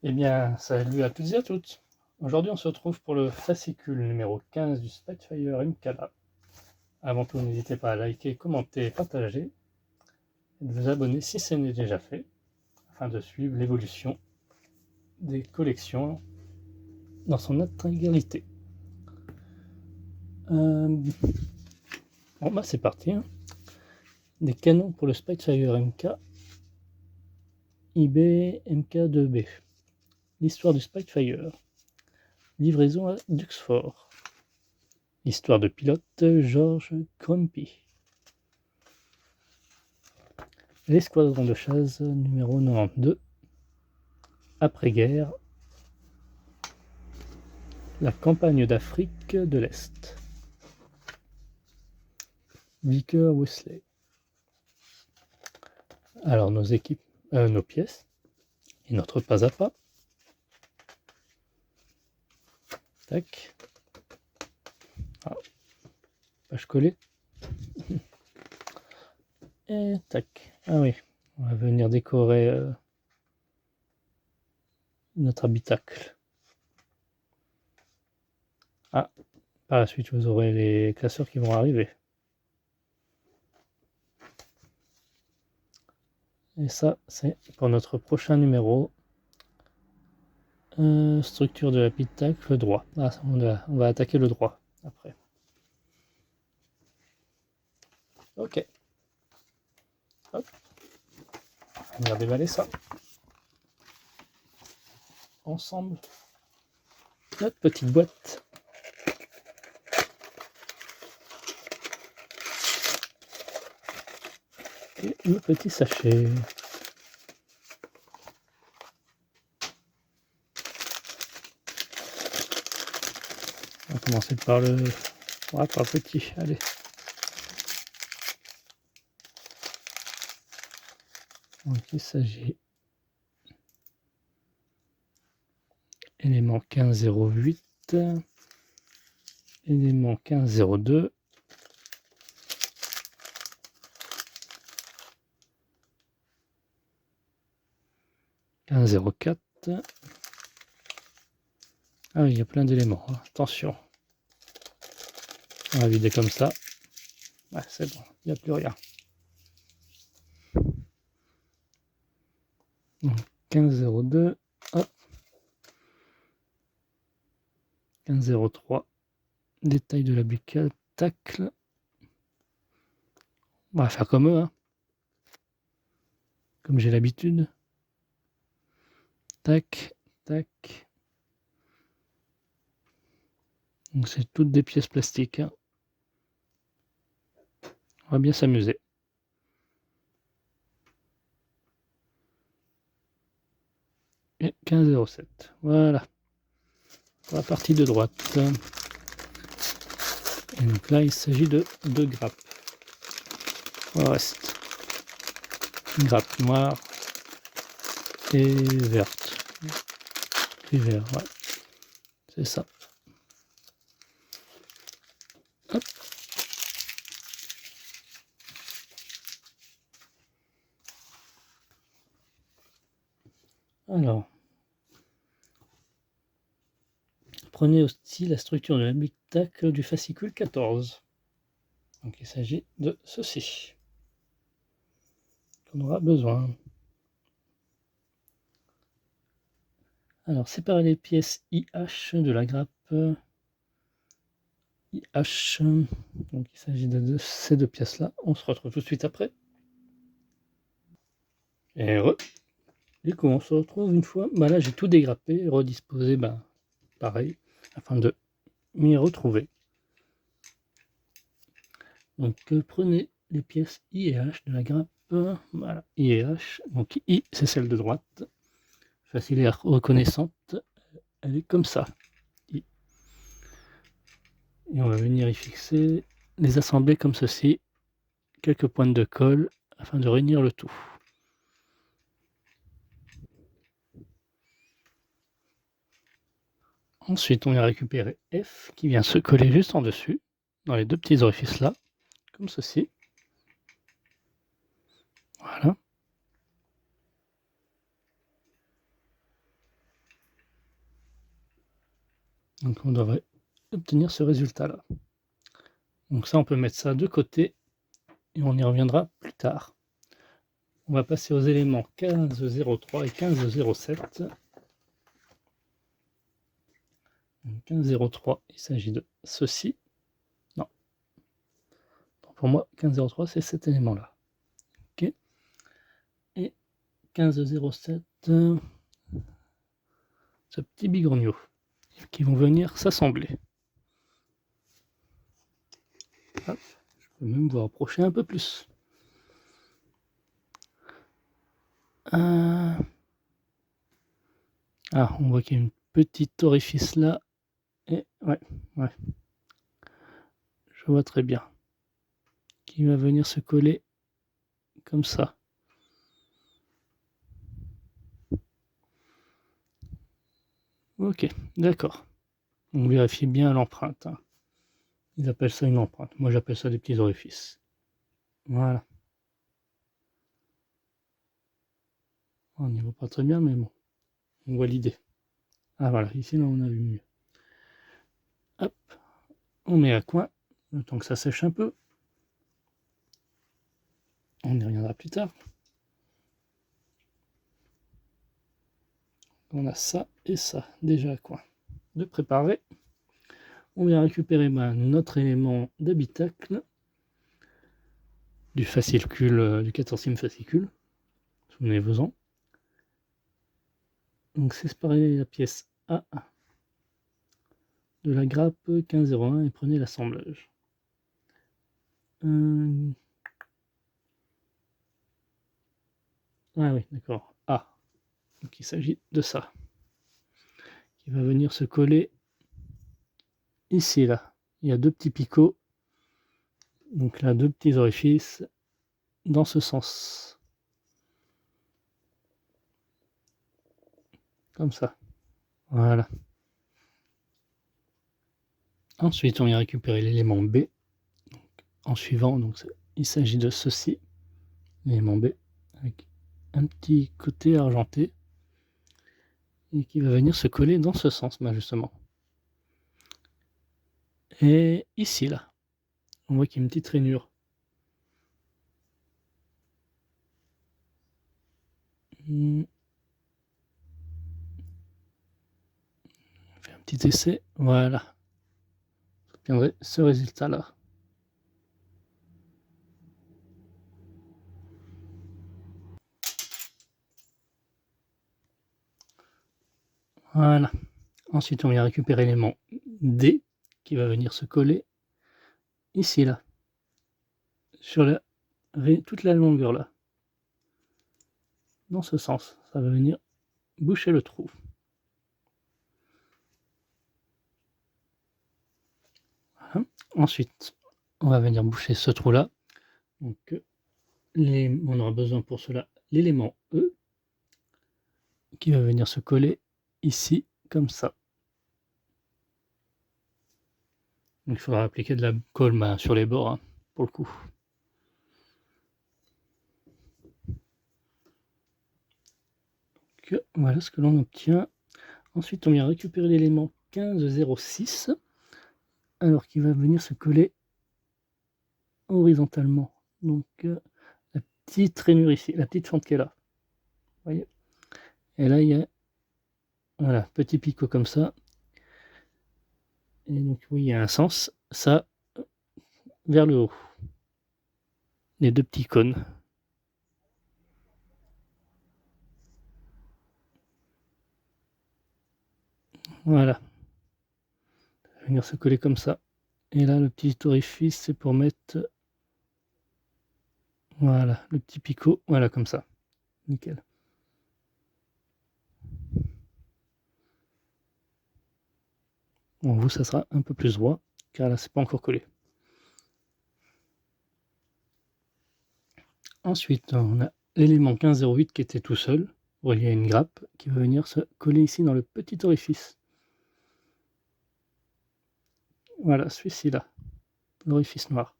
Eh bien, salut à toutes et à toutes. Aujourd'hui, on se retrouve pour le fascicule numéro 15 du Spitfire MKA. Avant tout, n'hésitez pas à liker, commenter, partager et de vous abonner si ce n'est déjà fait, afin de suivre l'évolution des collections dans son intégralité. Bon, bah c'est parti. Hein. Des canons pour le Spitfire MK IB MK2B. L'histoire du Spitfire. Livraison à Duxford. Histoire de pilote George Grumpy. L'escadron de chasse numéro 92. Après-guerre. La campagne d'Afrique de l'Est. Vicker Wesley. Alors nos équipes, nos pièces et notre pas à pas. Tac. Ah, page collée. Et tac. Ah oui, on va venir décorer notre habitacle. Ah, par la suite vous aurez les classeurs qui vont arriver. Et ça, c'est pour notre prochain numéro. Structure de l'habitacle droit. Ah, on va attaquer le droit après. Ok. Hop. On va déballer ça. Ensemble. Notre petite boîte. Et le petit sachet. On va commencer par le petit. Allez. Donc il s'agit élément 1508, élément 1502, Ah oui, il y a plein d'éléments. Attention. On va vider comme ça. Ouais, c'est bon, il n'y a plus rien. Donc 1502, hop. 1503, détail de l'habitacle. On va faire comme eux, hein. Comme j'ai l'habitude. Tac, tac. Donc c'est toutes des pièces plastiques. Hein. On va bien s'amuser. Et 1507. Voilà. Pour la partie de droite. Et donc là, il s'agit de deux grappes. Pour le reste. Une grappe noire et verte. Et vert, ouais. C'est ça. Hop. Alors. Prenez aussi la structure de l'habitacle du fascicule 14. Donc il s'agit de ceci. On aura besoin. Alors, séparer les pièces IH de la grappe IH. Donc il s'agit de ces deux pièces-là. On se retrouve tout de suite après. Et du coup, on se retrouve une fois. Bah là, j'ai tout dégrappé, redisposé, pareil, afin de m'y retrouver. Donc prenez les pièces I et H de la grappe. Voilà, I et H. Donc I, c'est celle de droite. Facile et reconnaissante. Elle est comme ça. I. Et on va venir y fixer, les assembler comme ceci. Quelques pointes de colle afin de réunir le tout. Ensuite, on va récupérer F qui vient se coller juste en dessus, dans les deux petits orifices là, comme ceci. Voilà. Donc on devrait obtenir ce résultat-là. Donc ça, on peut mettre ça de côté et on y reviendra plus tard. On va passer aux éléments 15,03 et 15,07. 15,03, il s'agit de ceci. Non. Pour moi, 15,03, c'est cet élément-là. Ok. Et 15,07, ce petit bigorneau, qui vont venir s'assembler. Hop, je peux même vous rapprocher un peu plus. Ah, on voit qu'il y a une petite orifice là. Et ouais. Je vois très bien. Qui va venir se coller comme ça. Ok, d'accord. On vérifie bien l'empreinte. Hein. Ils appellent ça une empreinte. Moi, j'appelle ça des petits orifices. Voilà. On n'y voit pas très bien, mais bon. On voit l'idée. Ah voilà, ici, là, on a vu mieux. Hop. On met à coin, le temps que ça sèche un peu. On y reviendra plus tard. On a ça et ça déjà à coin. De préparer. On vient récupérer notre élément d'habitacle du fascicule, du 14e fascicule. Souvenez-vous-en. Donc c'est séparez la pièce A de la grappe 15,01 et prenez l'assemblage. Ah oui, d'accord. A. Donc il s'agit de ça. Qui va venir se coller ici, là. Il y a deux petits picots. Donc là, deux petits orifices dans ce sens. Comme ça. Voilà. Ensuite, on vient récupérer l'élément B. Donc, en suivant, donc, il s'agit de ceci. L'élément B. Avec un petit côté argenté. Et qui va venir se coller dans ce sens, justement. Et ici, là, on voit qu'il y a une petite rainure. On fait un petit essai, voilà. Vous obtiendrez ce résultat-là. Voilà. Ensuite, on vient récupérer l'élément D qui va venir se coller ici, là, sur toute la longueur, là. Dans ce sens, ça va venir boucher le trou. Voilà. Ensuite, on va venir boucher ce trou-là. Donc, on aura besoin pour cela l'élément E qui va venir se coller ici, comme ça. Donc, il faudra appliquer de la colle sur les bords, hein, pour le coup. Donc, voilà ce que l'on obtient. Ensuite, on vient récupérer l'élément 15,06, alors qu'il va venir se coller horizontalement. Donc, la petite rainure ici, la petite fente qui est là. Vous voyez? Et là, il y a, voilà, petit picot comme ça. Et donc, oui, il y a un sens, ça, vers le haut. Les deux petits cônes. Voilà. Ça va venir se coller comme ça. Et là, le petit orifice, c'est pour mettre, voilà, le petit picot, voilà, comme ça. Nickel. Bon, vous, ça sera un peu plus droit, car là, c'est pas encore collé. Ensuite, on a l'élément 15,08 qui était tout seul, relié à une grappe, qui va venir se coller ici dans le petit orifice. Voilà, celui-ci là, l'orifice noir,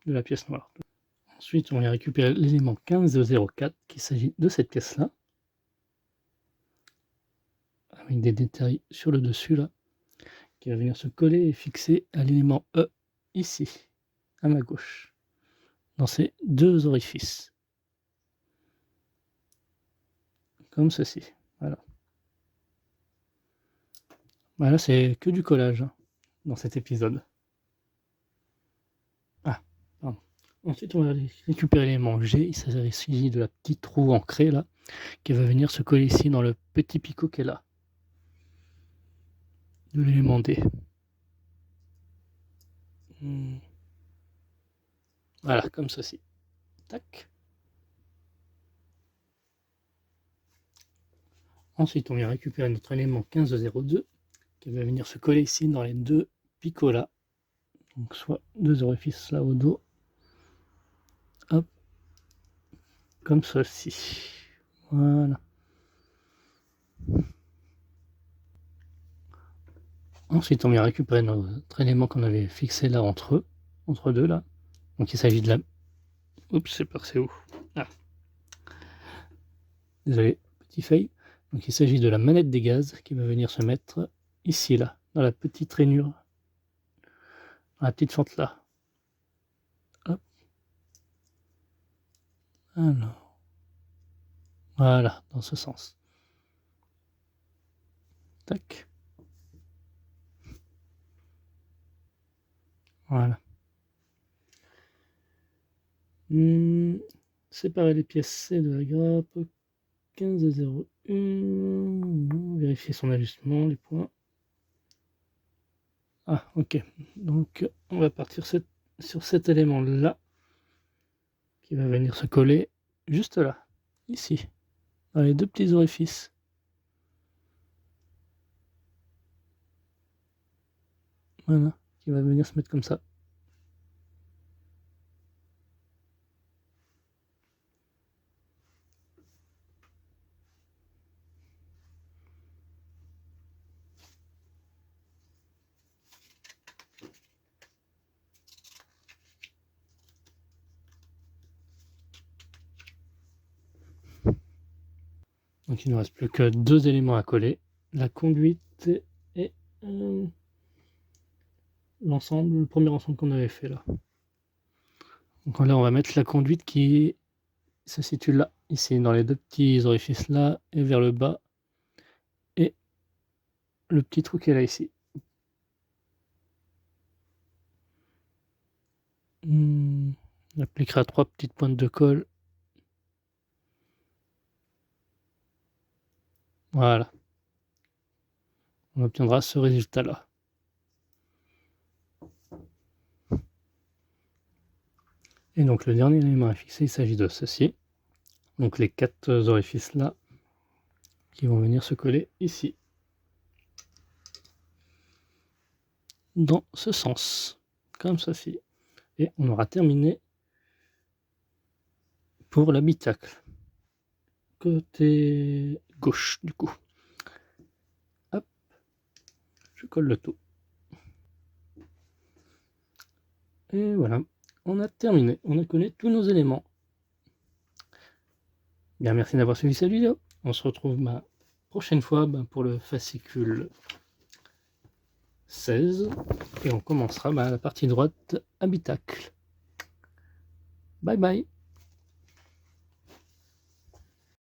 de la pièce noire. Ensuite, on vient récupérer l'élément 15,04, qui s'agit de cette pièce-là. avec des détails sur le dessus là, qui va venir se coller et fixer à l'élément E ici, à ma gauche, dans ces deux orifices, comme ceci. Voilà. Voilà, c'est que du collage hein, dans cet épisode. Ah, pardon. Ensuite, on va récupérer l'élément G. Il s'agit de la petite roue ancrée là, qui va venir se coller ici dans le petit picot qui est là, de l'élément D. Voilà, comme ceci. Tac. Ensuite, on vient récupérer notre élément 1502 qui va venir se coller ici dans les deux picots là. Donc soit deux orifices là au dos. Hop. Comme ceci. Voilà. Ensuite, on vient récupérer notre élément qu'on avait fixé là entre deux là. Donc il s'agit de la... Oups, c'est passé où? Ah. Désolé, petit fail. Donc il s'agit de la manette des gaz qui va venir se mettre ici là, dans la petite rainure, dans la petite fente là. Hop. Alors. Voilà, dans ce sens. Tac. Voilà. Séparer les pièces C de la grappe. 15,01. Vérifier son ajustement, les points. Ah, ok. Donc, on va partir sur cet élément-là, qui va venir se coller juste là, ici, dans les deux petits orifices. Voilà, qui va venir se mettre comme ça. Donc il ne reste plus que deux éléments à coller, la conduite et l'ensemble, le premier ensemble qu'on avait fait là. Donc là on va mettre la conduite qui se situe là, ici, dans les deux petits orifices là, et vers le bas, et le petit trou qui est là ici. On appliquera 3 petites pointes de colle. Voilà. On obtiendra ce résultat-là. Et donc le dernier élément à fixer, il s'agit de ceci. Donc les 4 orifices là, qui vont venir se coller ici. Dans ce sens. Comme ceci. Et on aura terminé pour l'habitacle. Côté gauche, du coup. Hop. Je colle le tout. Et voilà. On a terminé. On a collé tous nos éléments. Bien, merci d'avoir suivi cette vidéo. On se retrouve la prochaine fois pour le fascicule 16. Et on commencera la partie droite habitacle. Bye bye.